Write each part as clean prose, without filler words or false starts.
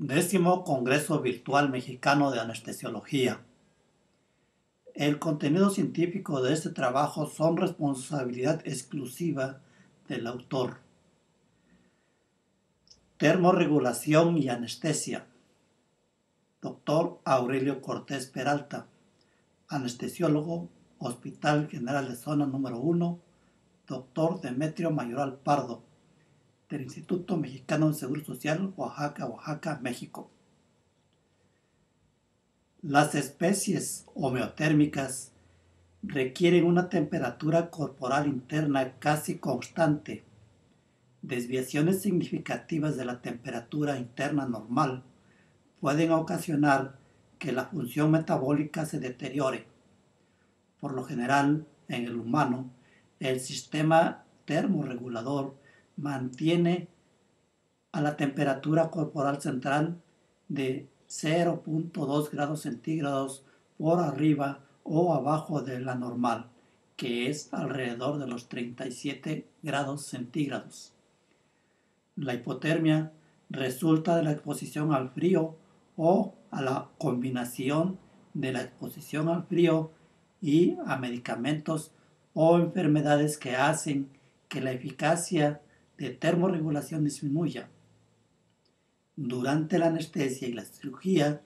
Décimo Congreso Virtual Mexicano de Anestesiología. El contenido científico de este trabajo son responsabilidad exclusiva del autor. Termorregulación y anestesia. Dr. Aurelio Cortés Peralta, anestesiólogo, Hospital General de Zona número 1, Dr. Demetrio Mayoral Pardo, del Instituto Mexicano de Seguro Social, Oaxaca, México. Las especies homeotérmicas requieren una temperatura corporal interna casi constante. Desviaciones significativas de la temperatura interna normal pueden ocasionar que la función metabólica se deteriore. Por lo general, en el humano, el sistema termorregulador mantiene a la temperatura corporal central de 0.2 grados centígrados por arriba o abajo de la normal, que es alrededor de los 37 grados centígrados. La hipotermia resulta de la exposición al frío o a la combinación de la exposición al frío y a medicamentos o enfermedades que hacen que la eficacia de termorregulación disminuya. Durante la anestesia y la cirugía,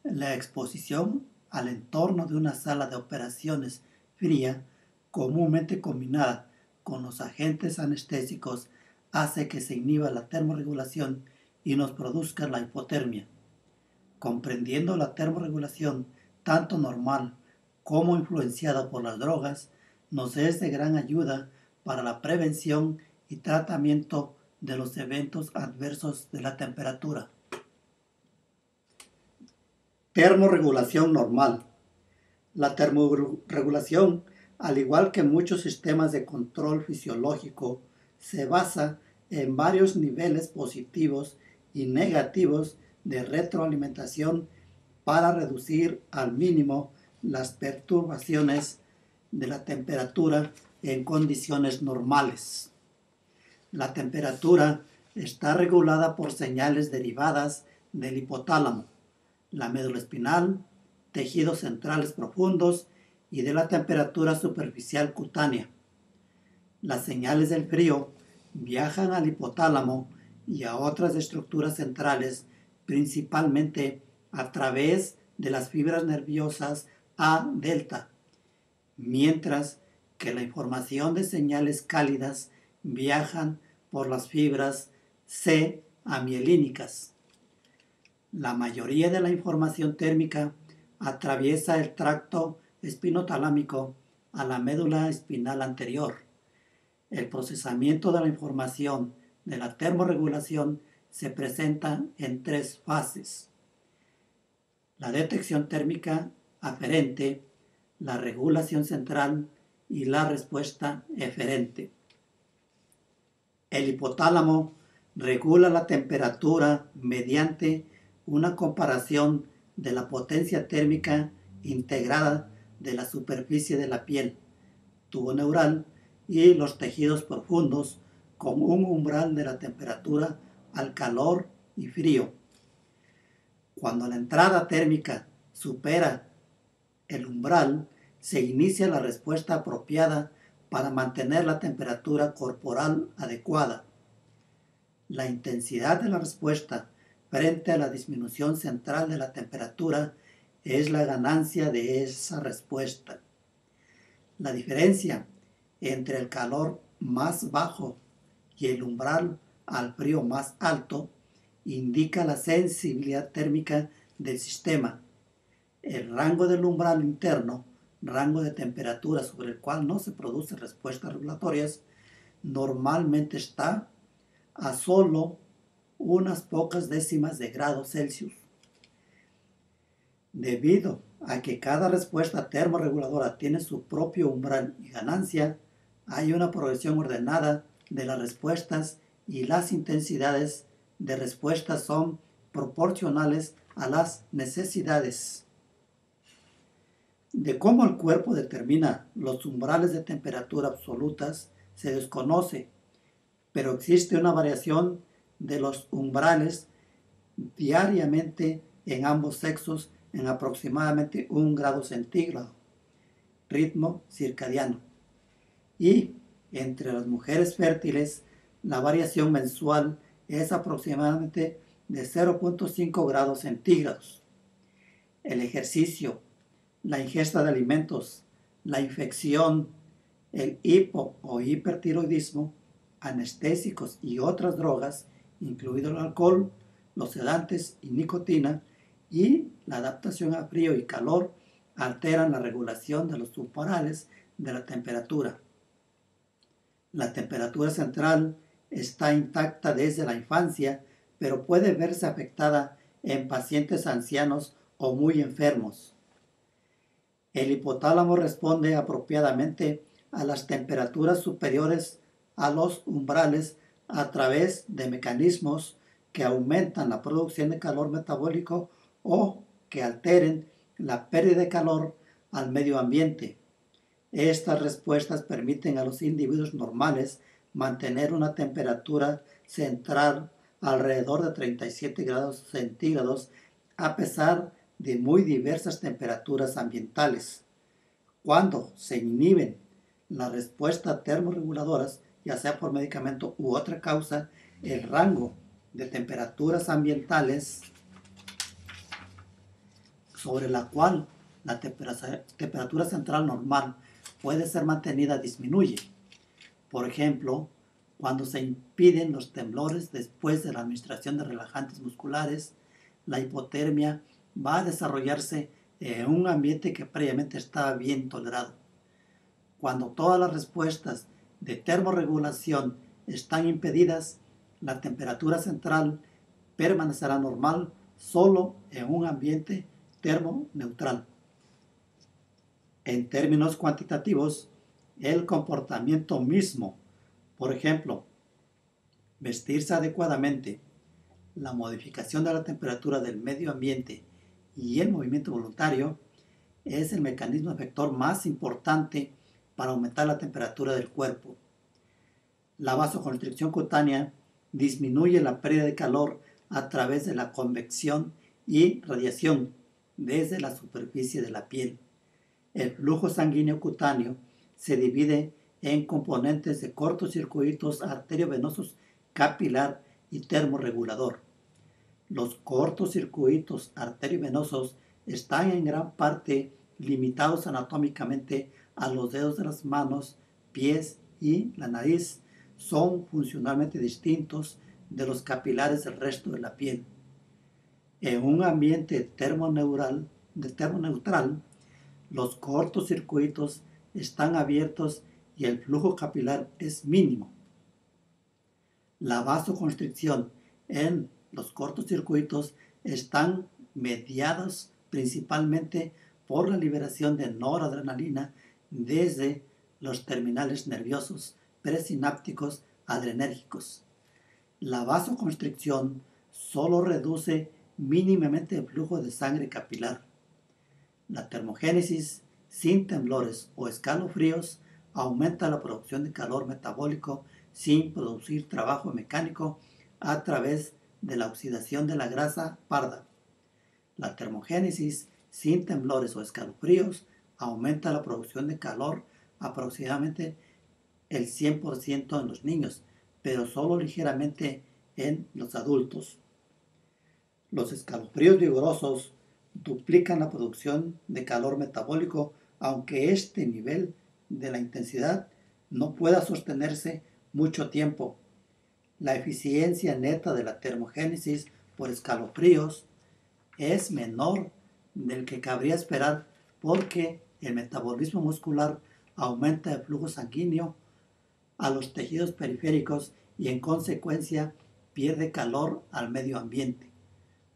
la exposición al entorno de una sala de operaciones fría, comúnmente combinada con los agentes anestésicos, hace que se inhiba la termorregulación y nos produzca la hipotermia. Comprendiendo la termorregulación, tanto normal como influenciada por las drogas, nos es de gran ayuda para la prevención y tratamiento de los eventos adversos de la temperatura. Termorregulación normal. La termorregulación, al igual que muchos sistemas de control fisiológico, se basa en varios niveles positivos y negativos de retroalimentación para reducir al mínimo las perturbaciones de la temperatura en condiciones normales. La temperatura está regulada por señales derivadas del hipotálamo, la médula espinal, tejidos centrales profundos y de la temperatura superficial cutánea. Las señales del frío viajan al hipotálamo y a otras estructuras centrales, principalmente a través de las fibras nerviosas A delta, mientras que la información de señales cálidas viajan por las fibras C amielínicas. La mayoría de la información térmica atraviesa el tracto espinotalámico a la médula espinal anterior. El procesamiento de la información de la termorregulación se presenta en tres fases: la detección térmica aferente, la regulación central y la respuesta eferente. El hipotálamo regula la temperatura mediante una comparación de la potencia térmica integrada de la superficie de la piel, tubo neural y los tejidos profundos con un umbral de la temperatura al calor y frío. Cuando la entrada térmica supera el umbral, se inicia la respuesta apropiada para mantener la temperatura corporal adecuada. La intensidad de la respuesta frente a la disminución central de la temperatura es la ganancia de esa respuesta. La diferencia entre el calor más bajo y el umbral al frío más alto indica la sensibilidad térmica del sistema. El rango del umbral interno, rango de temperatura sobre el cual no se producen respuestas regulatorias, normalmente está a solo unas pocas décimas de grado Celsius. Debido a que cada respuesta termorreguladora tiene su propio umbral y ganancia, hay una progresión ordenada de las respuestas y las intensidades de respuesta son proporcionales a las necesidades. De cómo el cuerpo determina los umbrales de temperatura absolutas se desconoce, pero existe una variación de los umbrales diariamente en ambos sexos en aproximadamente 1 grado centígrado, ritmo circadiano. Y entre las mujeres fértiles, la variación mensual es aproximadamente de 0,5 grados centígrados. El ejercicio, la ingesta de alimentos, la infección, el hipo o hipertiroidismo, anestésicos y otras drogas, incluido el alcohol, los sedantes y nicotina, y la adaptación a frío y calor alteran la regulación de los umbrales de la temperatura. La temperatura central está intacta desde la infancia, pero puede verse afectada en pacientes ancianos o muy enfermos. El hipotálamo responde apropiadamente a las temperaturas superiores a los umbrales a través de mecanismos que aumentan la producción de calor metabólico o que alteren la pérdida de calor al medio ambiente. Estas respuestas permiten a los individuos normales mantener una temperatura central alrededor de 37 grados centígrados a pesar de muy diversas temperaturas ambientales. Cuando se inhiben las respuestas termorreguladoras, ya sea por medicamento u otra causa, el rango de temperaturas ambientales sobre la cual la temperatura central normal puede ser mantenida disminuye. Por ejemplo, cuando se impiden los temblores después de la administración de relajantes musculares, la hipotermia va a desarrollarse en un ambiente que previamente estaba bien tolerado. Cuando todas las respuestas de termorregulación están impedidas, la temperatura central permanecerá normal solo en un ambiente termoneutral. En términos cuantitativos, el comportamiento mismo, por ejemplo, vestirse adecuadamente, la modificación de la temperatura del medio ambiente y el movimiento voluntario, es el mecanismo efector más importante para aumentar la temperatura del cuerpo. La vasoconstricción cutánea disminuye la pérdida de calor a través de la convección y radiación desde la superficie de la piel. El flujo sanguíneo cutáneo se divide en componentes de cortocircuitos arteriovenosos, capilar y termorregulador. Los cortocircuitos arteriovenosos están en gran parte limitados anatómicamente a los dedos de las manos, pies y la nariz. Son funcionalmente distintos de los capilares del resto de la piel. En un ambiente termoneutral, los cortocircuitos están abiertos y el flujo capilar es mínimo. La vasoconstricción en los cortocircuitos están mediados principalmente por la liberación de noradrenalina desde los terminales nerviosos presinápticos adrenérgicos. La vasoconstricción solo reduce mínimamente el flujo de sangre capilar. La termogénesis sin temblores o escalofríos aumenta la producción de calor metabólico sin producir trabajo mecánico a través de la oxidación de la grasa parda. La termogénesis sin temblores o escalofríos aumenta la producción de calor aproximadamente el 100% en los niños, pero solo ligeramente en los adultos. Los escalofríos vigorosos duplican la producción de calor metabólico, aunque este nivel de la intensidad no pueda sostenerse mucho tiempo. La eficiencia neta de la termogénesis por escalofríos es menor del que cabría esperar porque el metabolismo muscular aumenta el flujo sanguíneo a los tejidos periféricos y en consecuencia pierde calor al medio ambiente.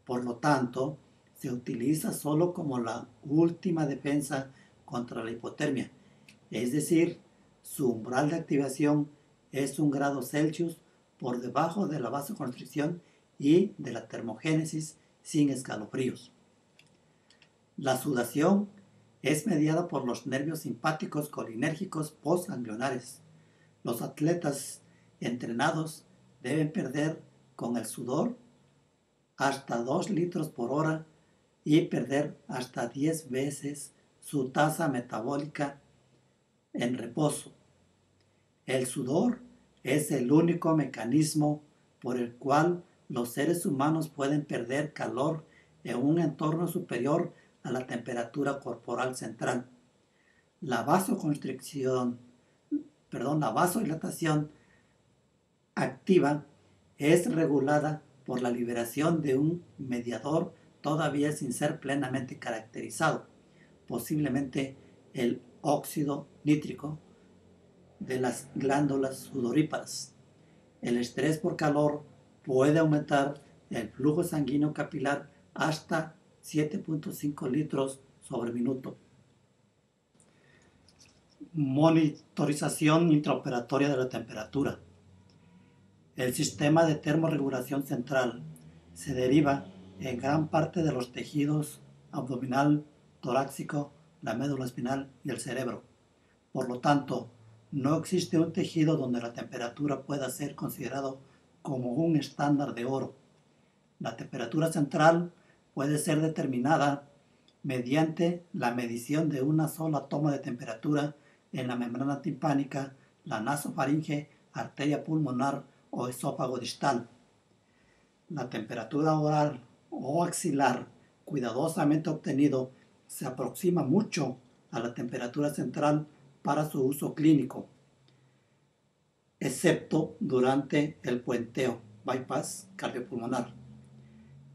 Por lo tanto, se utiliza solo como la última defensa contra la hipotermia, es decir, su umbral de activación es 1 grado Celsius por debajo de la vasoconstricción y de la termogénesis sin escalofríos. La sudación es mediada por los nervios simpáticos colinérgicos postganglionares. Los atletas entrenados deben perder con el sudor hasta 2 litros por hora y perder hasta 10 veces su tasa metabólica en reposo. El sudor es el único mecanismo por el cual los seres humanos pueden perder calor en un entorno superior a la temperatura corporal central. La vasodilatación activa es regulada por la liberación de un mediador todavía sin ser plenamente caracterizado, posiblemente el óxido nítrico de las glándulas sudoríparas. El estrés por calor puede aumentar el flujo sanguíneo capilar hasta 7.5 litros sobre minuto. Monitorización intraoperatoria de la temperatura. El sistema de termorregulación central se deriva en gran parte de los tejidos abdominal, torácico, la médula espinal y el cerebro. Por lo tanto, no existe un tejido donde la temperatura pueda ser considerado como un estándar de oro. La temperatura central puede ser determinada mediante la medición de una sola toma de temperatura en la membrana timpánica, la nasofaringe, arteria pulmonar o esófago distal. La temperatura oral o axilar cuidadosamente obtenido se aproxima mucho a la temperatura central para su uso clínico, excepto durante el puenteo, bypass cardiopulmonar.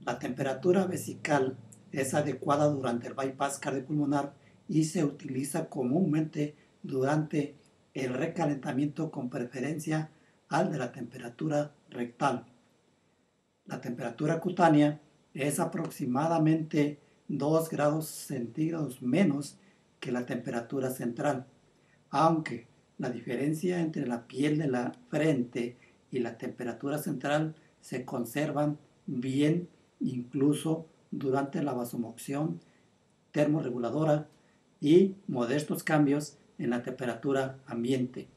La temperatura vesical es adecuada durante el bypass cardiopulmonar y se utiliza comúnmente durante el recalentamiento con preferencia al de la temperatura rectal. La temperatura cutánea es aproximadamente 2 grados centígrados menos que la temperatura central, aunque la diferencia entre la piel de la frente y la temperatura central se conservan bien incluso durante la vasomoción termorreguladora y modestos cambios en la temperatura ambiente.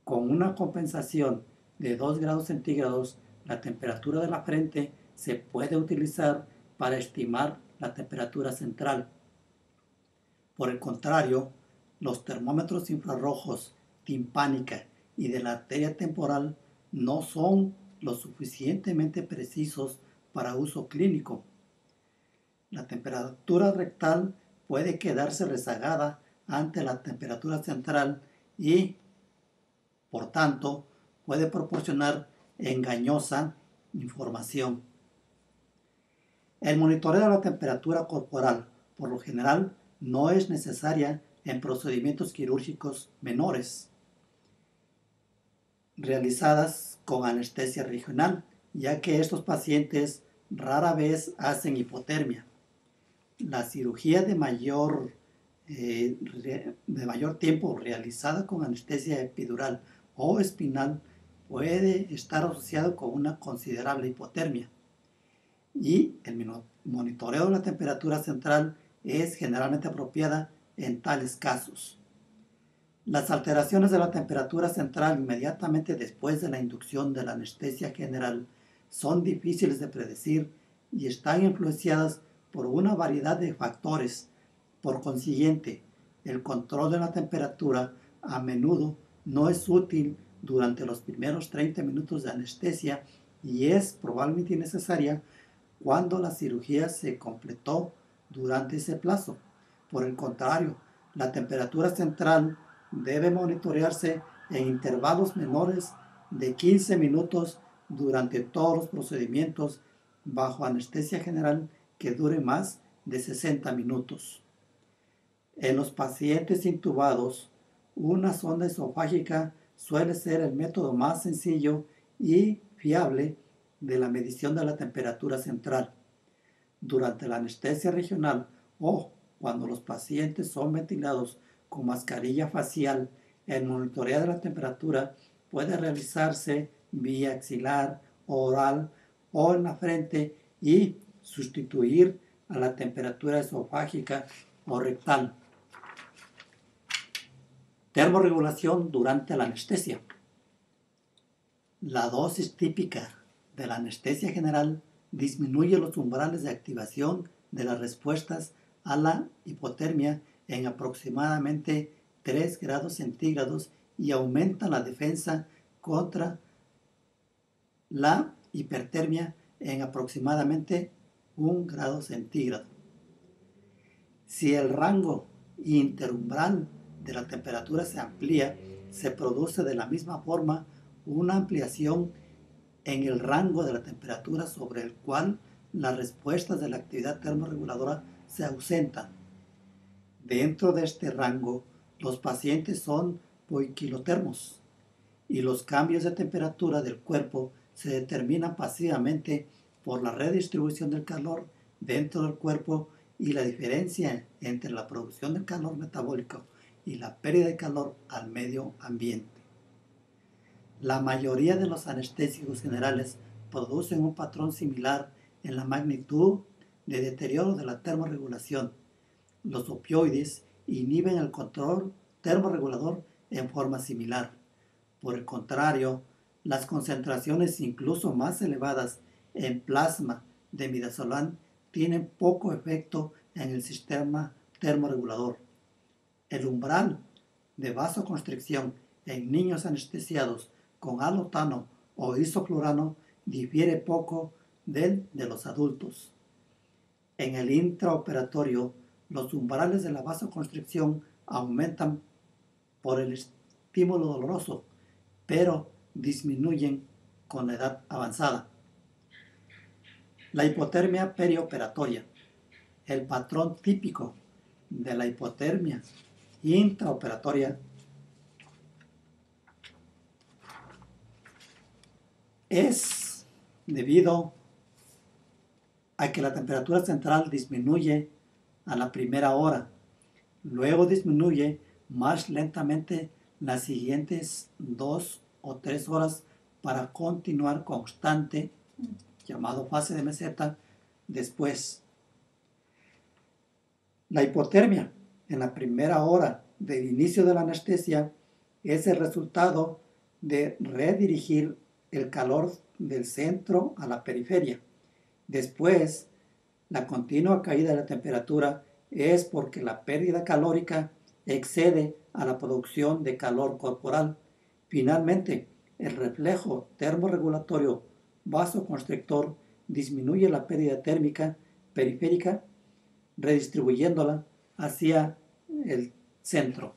Con una compensación de 2 grados centígrados, la temperatura de la frente se puede utilizar para estimar la temperatura central. Por el contrario, los termómetros infrarrojos timpánica y de la arteria temporal no son lo suficientemente precisos para uso clínico. La temperatura rectal puede quedarse rezagada ante la temperatura central y, por tanto, puede proporcionar engañosa información. El monitoreo de la temperatura corporal, por lo general, no es necesaria en procedimientos quirúrgicos menores realizadas con anestesia regional, ya que estos pacientes rara vez hacen hipotermia. La cirugía de mayor tiempo realizada con anestesia epidural o espinal puede estar asociado con una considerable hipotermia. Y el monitoreo de la temperatura central es generalmente apropiada en tales casos. Las alteraciones de la temperatura central inmediatamente después de la inducción de la anestesia general son difíciles de predecir y están influenciadas por una variedad de factores. Por consiguiente, el control de la temperatura a menudo no es útil durante los primeros 30 minutos de anestesia y es probablemente innecesaria cuando la cirugía se completó durante ese plazo. Por el contrario, la temperatura central debe monitorearse en intervalos menores de 15 minutos durante todos los procedimientos bajo anestesia general que dure más de 60 minutos. En los pacientes intubados, una sonda esofágica suele ser el método más sencillo y fiable de la medición de la temperatura central. Durante la anestesia regional o cuando los pacientes son ventilados con mascarilla facial, el monitoreo de la temperatura puede realizarse vía axilar, oral o en la frente y sustituir a la temperatura esofágica o rectal. Termorregulación durante la anestesia. La dosis típica de la anestesia general disminuye los umbrales de activación de las respuestas a la hipotermia en aproximadamente 3 grados centígrados y aumenta la defensa contra la hipertermia en aproximadamente 1 grado centígrado. Si el rango interumbral de la temperatura se amplía, se produce de la misma forma una ampliación en el rango de la temperatura sobre el cual las respuestas de la actividad termorreguladora se ausentan. Dentro de este rango, los pacientes son poiquilotermos y los cambios de temperatura del cuerpo se determinan pasivamente por la redistribución del calor dentro del cuerpo y la diferencia entre la producción de calor metabólico y la pérdida de calor al medio ambiente. La mayoría de los anestésicos generales producen un patrón similar en la magnitud de deterioro de la termorregulación. Los opioides inhiben el control termorregulador en forma similar. Por el contrario, las concentraciones incluso más elevadas en plasma de midazolam tienen poco efecto en el sistema termorregulador. El umbral de vasoconstricción en niños anestesiados con alotano o isoflurano difiere poco del de los adultos. En el intraoperatorio, los umbrales de la vasoconstricción aumentan por el estímulo doloroso, pero disminuyen con la edad avanzada. La hipotermia perioperatoria. El patrón típico de la hipotermia intraoperatoria es debido a que la temperatura central disminuye a la primera hora, luego disminuye más lentamente las siguientes 2 o 3 horas para continuar constante, llamado fase de meseta, después. La hipotermia en la primera hora del inicio de la anestesia es el resultado de redirigir el calor del centro a la periferia. Después, la continua caída de la temperatura es porque la pérdida calórica excede a la producción de calor corporal. Finalmente, el reflejo termorregulatorio vasoconstrictor disminuye la pérdida térmica periférica, redistribuyéndola hacia el centro.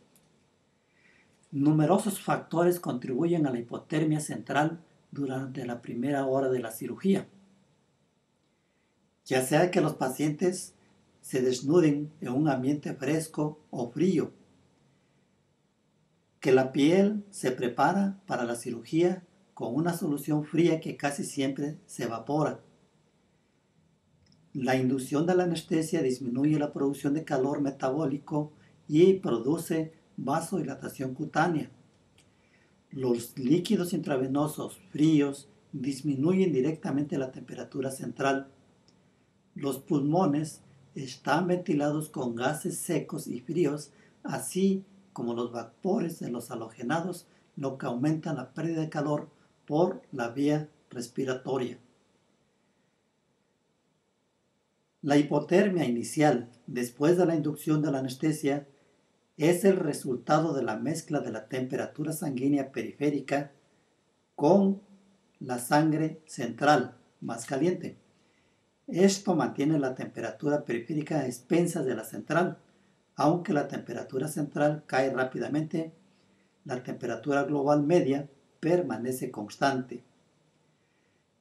Numerosos factores contribuyen a la hipotermia central durante la primera hora de la cirugía. Ya sea que los pacientes se desnuden en un ambiente fresco o frío, que la piel se prepara para la cirugía con una solución fría que casi siempre se evapora. La inducción de la anestesia disminuye la producción de calor metabólico y produce vasodilatación cutánea. Los líquidos intravenosos fríos disminuyen directamente la temperatura central. Los pulmones están ventilados con gases secos y fríos, así como los vapores de los halogenados, lo que aumenta la pérdida de calor por la vía respiratoria. La hipotermia inicial, después de la inducción de la anestesia, es el resultado de la mezcla de la temperatura sanguínea periférica con la sangre central más caliente. Esto mantiene la temperatura periférica a expensas de la central. Aunque la temperatura central cae rápidamente, la temperatura global media permanece constante.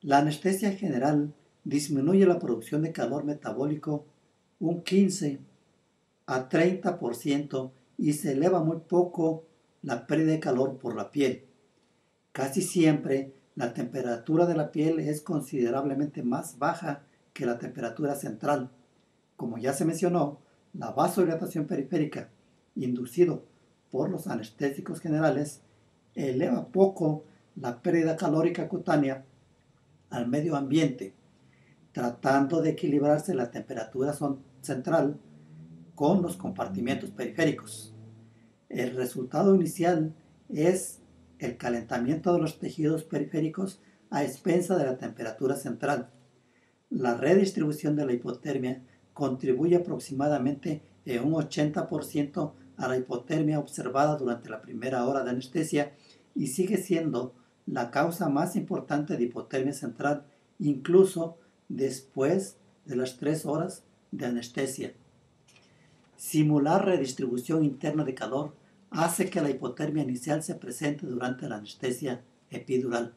La anestesia general disminuye la producción de calor metabólico un 15 a 30% y se eleva muy poco la pérdida de calor por la piel. Casi siempre la temperatura de la piel es considerablemente más baja que la temperatura central. Como ya se mencionó, la vasodilatación periférica, inducido por los anestésicos generales, eleva poco la pérdida calórica cutánea al medio ambiente, tratando de equilibrarse la temperatura central con los compartimentos periféricos. El resultado inicial es el calentamiento de los tejidos periféricos a expensa de la temperatura central. La redistribución de la hipotermia contribuye aproximadamente en un 80% a la hipotermia observada durante la primera hora de anestesia y sigue siendo la causa más importante de hipotermia central, incluso después de las 3 horas de anestesia. Simular redistribución interna de calor hace que la hipotermia inicial se presente durante la anestesia epidural.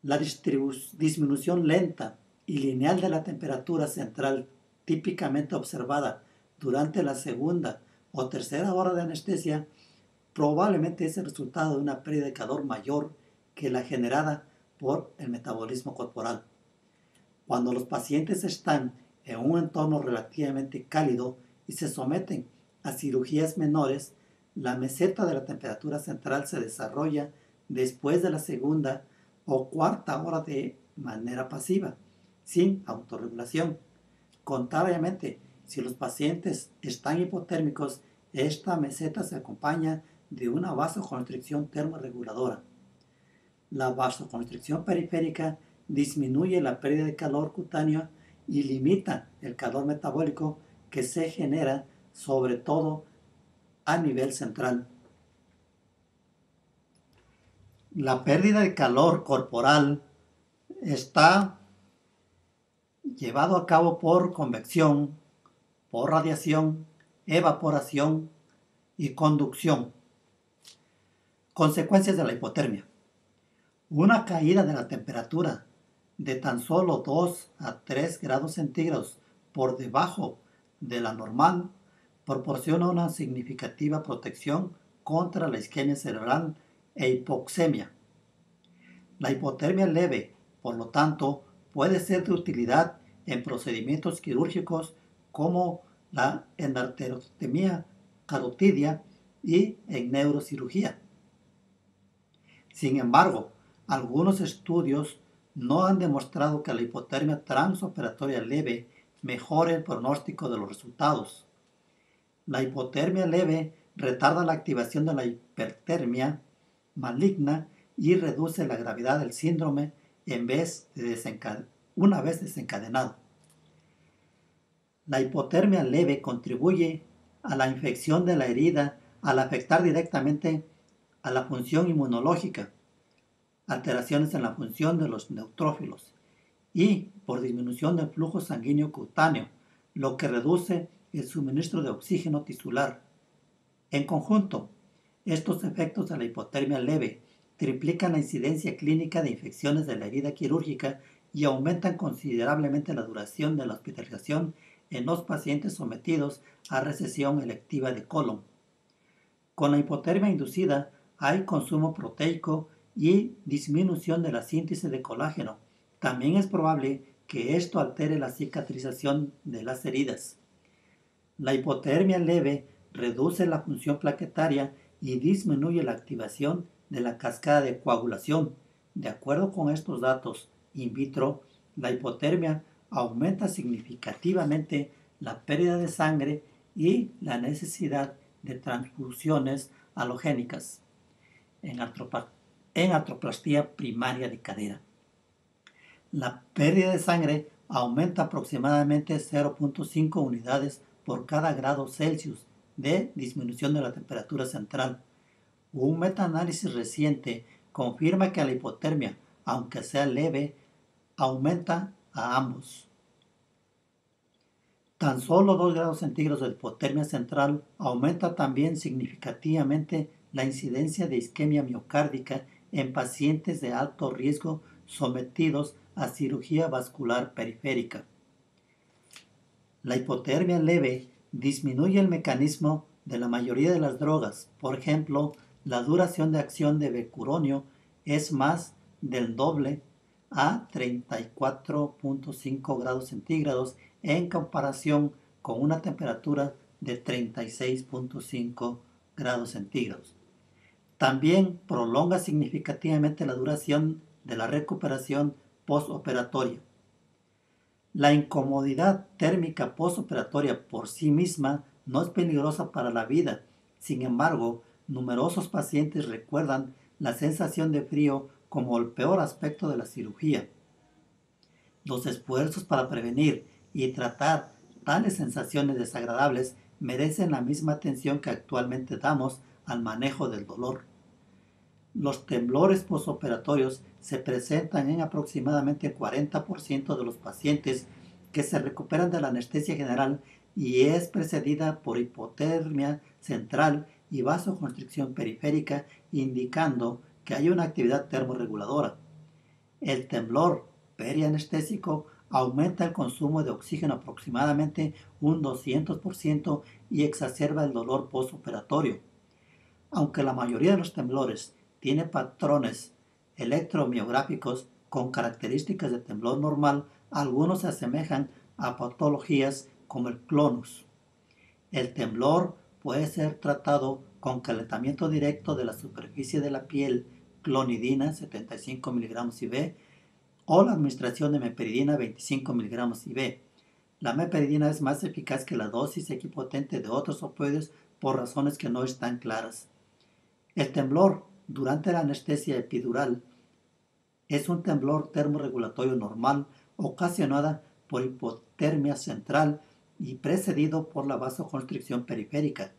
La disminución lenta y lineal de la temperatura central típicamente observada durante la segunda o tercera hora de anestesia probablemente es el resultado de una pérdida de calor mayor que la generada por el metabolismo corporal. Cuando los pacientes están en un entorno relativamente cálido y se someten a cirugías menores, la meseta de la temperatura central se desarrolla después de la segunda o cuarta hora de manera pasiva, sin autorregulación. Contrariamente, si los pacientes están hipotérmicos, esta meseta se acompaña de una vasoconstricción termorreguladora. La vasoconstricción periférica disminuye la pérdida de calor cutáneo y limita el calor metabólico que se genera sobre todo a nivel central. La pérdida de calor corporal está llevado a cabo por convección, por radiación, evaporación y conducción. Consecuencias de la hipotermia. Una caída de la temperatura de tan solo 2 a 3 grados centígrados por debajo de la normal proporciona una significativa protección contra la isquemia cerebral e hipoxemia. La hipotermia leve, por lo tanto, puede ser de utilidad en procedimientos quirúrgicos como la endarterectomía carotidia y en neurocirugía. Sin embargo, algunos estudios no han demostrado que la hipotermia transoperatoria leve mejore el pronóstico de los resultados. La hipotermia leve retarda la activación de la hipertermia maligna y reduce la gravedad del síndrome una vez desencadenado. La hipotermia leve contribuye a la infección de la herida al afectar directamente a la función inmunológica, alteraciones en la función de los neutrófilos y por disminución del flujo sanguíneo cutáneo, lo que reduce el suministro de oxígeno tisular. En conjunto, estos efectos de la hipotermia leve triplican la incidencia clínica de infecciones de la herida quirúrgica y aumentan considerablemente la duración de la hospitalización en los pacientes sometidos a resección electiva de colon. Con la hipotermia inducida hay consumo proteico y disminución de la síntesis de colágeno. También es probable que esto altere la cicatrización de las heridas. La hipotermia leve reduce la función plaquetaria y disminuye la activación de la cascada de coagulación. De acuerdo con estos datos in vitro, la hipotermia aumenta significativamente la pérdida de sangre y la necesidad de transfusiones halogénicas en artroplastía primaria de cadera. La pérdida de sangre aumenta aproximadamente 0.5 unidades por cada grado Celsius de disminución de la temperatura central. Un metaanálisis reciente confirma que la hipotermia, aunque sea leve, aumenta a ambos. Tan solo 2 grados centígrados de hipotermia central aumenta también significativamente la incidencia de isquemia miocárdica en pacientes de alto riesgo sometidos a cirugía vascular periférica. La hipotermia leve disminuye el mecanismo de la mayoría de las drogas. Por ejemplo, la duración de acción de becuronio es más del doble a 34.5 grados centígrados en comparación con una temperatura de 36.5 grados centígrados. También prolonga significativamente la duración de la recuperación postoperatoria. La incomodidad térmica postoperatoria por sí misma no es peligrosa para la vida. Sin embargo, numerosos pacientes recuerdan la sensación de frío como el peor aspecto de la cirugía. Los esfuerzos para prevenir y tratar tales sensaciones desagradables merecen la misma atención que actualmente damos al manejo del dolor. Los temblores postoperatorios se presentan en aproximadamente 40% de los pacientes que se recuperan de la anestesia general y es precedida por hipotermia central y vasoconstricción periférica, indicando que hay una actividad termorreguladora. El temblor perianestésico aumenta el consumo de oxígeno aproximadamente un 200% y exacerba el dolor postoperatorio. Aunque la mayoría de los temblores tiene patrones electromiográficos con características de temblor normal, algunos se asemejan a patologías como el clonus. El temblor puede ser tratado con calentamiento directo de la superficie de la piel, clonidina 75 mg IV o la administración de meperidina 25 mg IV. La meperidina es más eficaz que la dosis equipotente de otros opioides por razones que no están claras. El temblor durante la anestesia epidural es un temblor termorregulatorio normal ocasionada por hipotermia central y precedido por la vasoconstricción periférica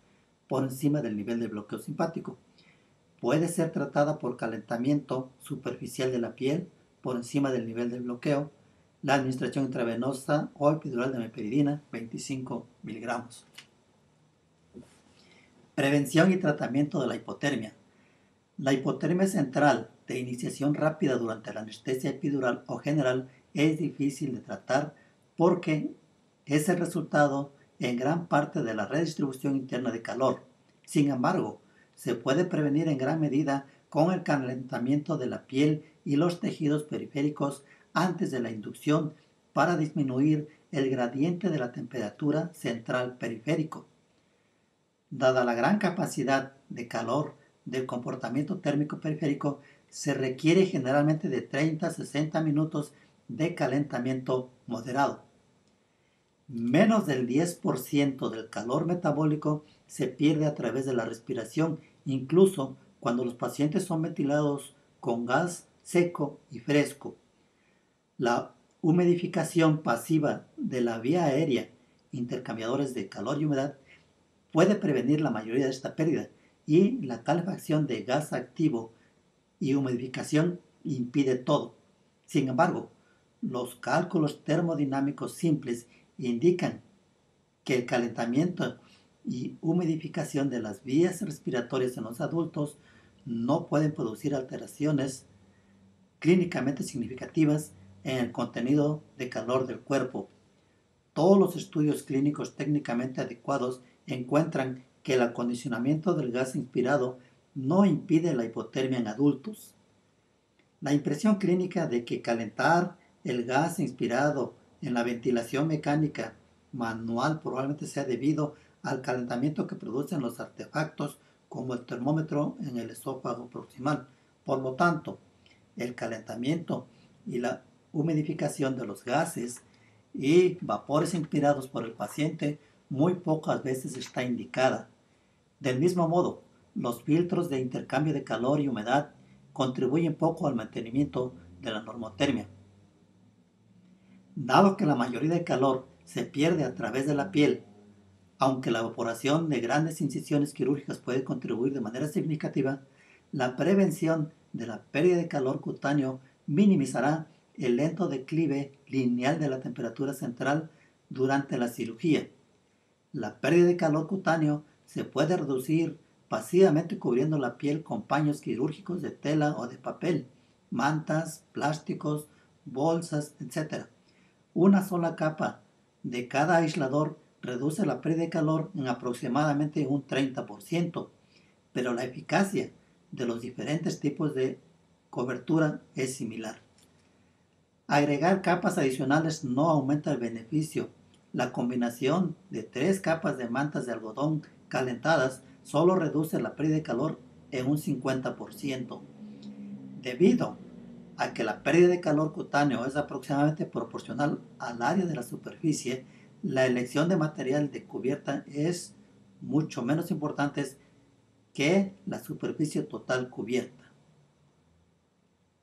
por encima del nivel de bloqueo simpático. Puede ser tratada por calentamiento superficial de la piel por encima del nivel de bloqueo, la administración intravenosa o epidural de meperidina 25 miligramos. Prevención y tratamiento de la hipotermia. La hipotermia central de iniciación rápida durante la anestesia epidural o general es difícil de tratar porque es el resultado en gran parte de la redistribución interna de calor. Sin embargo, se puede prevenir en gran medida con el calentamiento de la piel y los tejidos periféricos antes de la inducción para disminuir el gradiente de la temperatura central periférico. Dada la gran capacidad de calor del comportamiento térmico periférico, se requiere generalmente de 30 a 60 minutos de calentamiento moderado. Menos del 10% del calor metabólico se pierde a través de la respiración, incluso cuando los pacientes son ventilados con gas seco y fresco. La humidificación pasiva de la vía aérea, intercambiadores de calor y humedad, puede prevenir la mayoría de esta pérdida, y la calefacción de gas activo y humidificación impide todo. Sin embargo, los cálculos termodinámicos simples indican que el calentamiento y humidificación de las vías respiratorias en los adultos no pueden producir alteraciones clínicamente significativas en el contenido de calor del cuerpo. Todos los estudios clínicos técnicamente adecuados encuentran que el acondicionamiento del gas inspirado no impide la hipotermia en adultos. La impresión clínica de que calentar el gas inspirado en la ventilación mecánica manual probablemente sea debido al calentamiento que producen los artefactos como el termómetro en el esófago proximal. Por lo tanto, el calentamiento y la humidificación de los gases y vapores inspirados por el paciente muy pocas veces está indicada. Del mismo modo, los filtros de intercambio de calor y humedad contribuyen poco al mantenimiento de la normotermia. Dado que la mayoría del calor se pierde a través de la piel, aunque la evaporación de grandes incisiones quirúrgicas puede contribuir de manera significativa, la prevención de la pérdida de calor cutáneo minimizará el lento declive lineal de la temperatura central durante la cirugía. La pérdida de calor cutáneo se puede reducir pasivamente cubriendo la piel con paños quirúrgicos de tela o de papel, mantas, plásticos, bolsas, etc. Una sola capa de cada aislador reduce la pérdida de calor en aproximadamente un 30%, pero la eficacia de los diferentes tipos de cobertura es similar. Agregar capas adicionales no aumenta el beneficio. La combinación de 3 capas de mantas de algodón calentadas solo reduce la pérdida de calor en un 50%. Debido a que la pérdida de calor cutáneo es aproximadamente proporcional al área de la superficie, la elección de material de cubierta es mucho menos importante que la superficie total cubierta.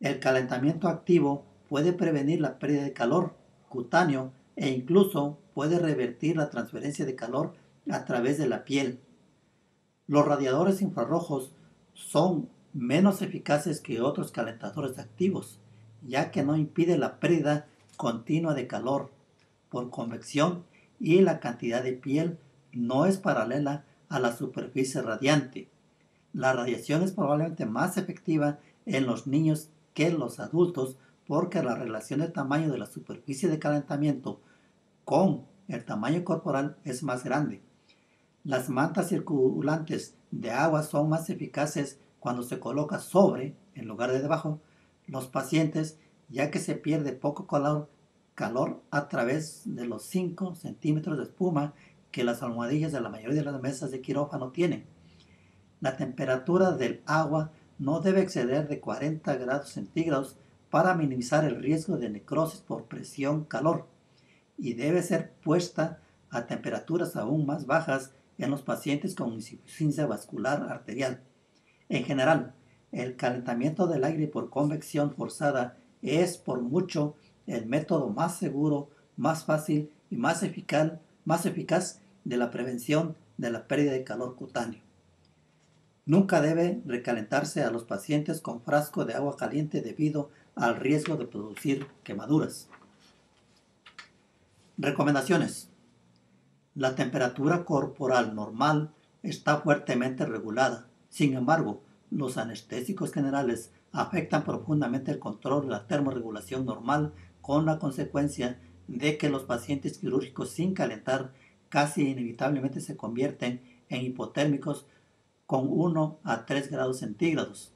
El calentamiento activo puede prevenir la pérdida de calor cutáneo e incluso puede revertir la transferencia de calor a través de la piel. Los radiadores infrarrojos son menos eficaces que otros calentadores activos, ya que no impide la pérdida continua de calor por convección y la cantidad de piel no es paralela a la superficie radiante. La radiación es probablemente más efectiva en los niños que en los adultos porque la relación de tamaño de la superficie de calentamiento con el tamaño corporal es más grande. Las mantas circulantes de agua son más eficaces cuando se coloca sobre, en lugar de debajo, los pacientes, ya que se pierde poco calor a través de los 5 centímetros de espuma que las almohadillas de la mayoría de las mesas de quirófano tienen. La temperatura del agua no debe exceder de 40 grados centígrados para minimizar el riesgo de necrosis por presión-calor y debe ser puesta a temperaturas aún más bajas en los pacientes con insuficiencia vascular arterial. En general, el calentamiento del aire por convección forzada es por mucho el método más seguro, más fácil y más eficaz de la prevención de la pérdida de calor cutáneo. Nunca debe recalentarse a los pacientes con frasco de agua caliente debido al riesgo de producir quemaduras. Recomendaciones. La temperatura corporal normal está fuertemente regulada. Sin embargo, los anestésicos generales afectan profundamente el control de la termorregulación normal, con la consecuencia de que los pacientes quirúrgicos sin calentar casi inevitablemente se convierten en hipotérmicos con 1 a 3 grados centígrados.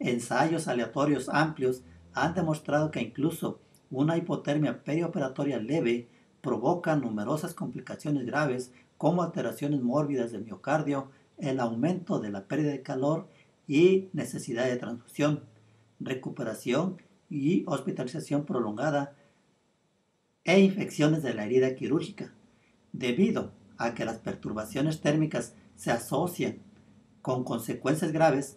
Ensayos aleatorios amplios han demostrado que incluso una hipotermia perioperatoria leve provoca numerosas complicaciones graves como alteraciones mórbidas del miocardio, el aumento de la pérdida de calor y necesidad de transfusión, recuperación y hospitalización prolongada e infecciones de la herida quirúrgica, debido a que las perturbaciones térmicas se asocian con consecuencias graves.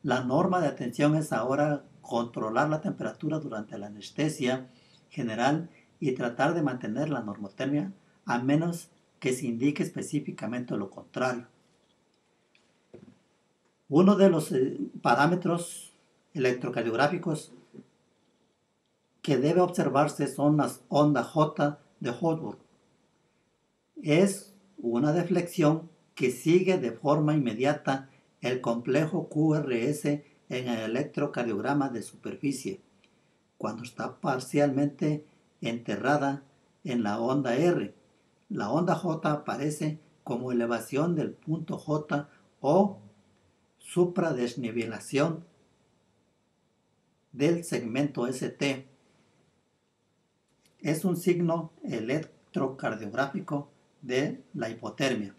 La norma de atención es ahora controlar la temperatura durante la anestesia general y tratar de mantener la normotermia a menos que se indique específicamente lo contrario. Uno de los parámetros electrocardiográficos que debe observarse son las ondas J de Holzburg. Es una deflexión que sigue de forma inmediata el complejo QRS en el electrocardiograma de superficie, cuando está parcialmente enterrada en la onda R. La onda J aparece como elevación del punto J o supradesnivelación del segmento ST. Es un signo electrocardiográfico de la hipotermia.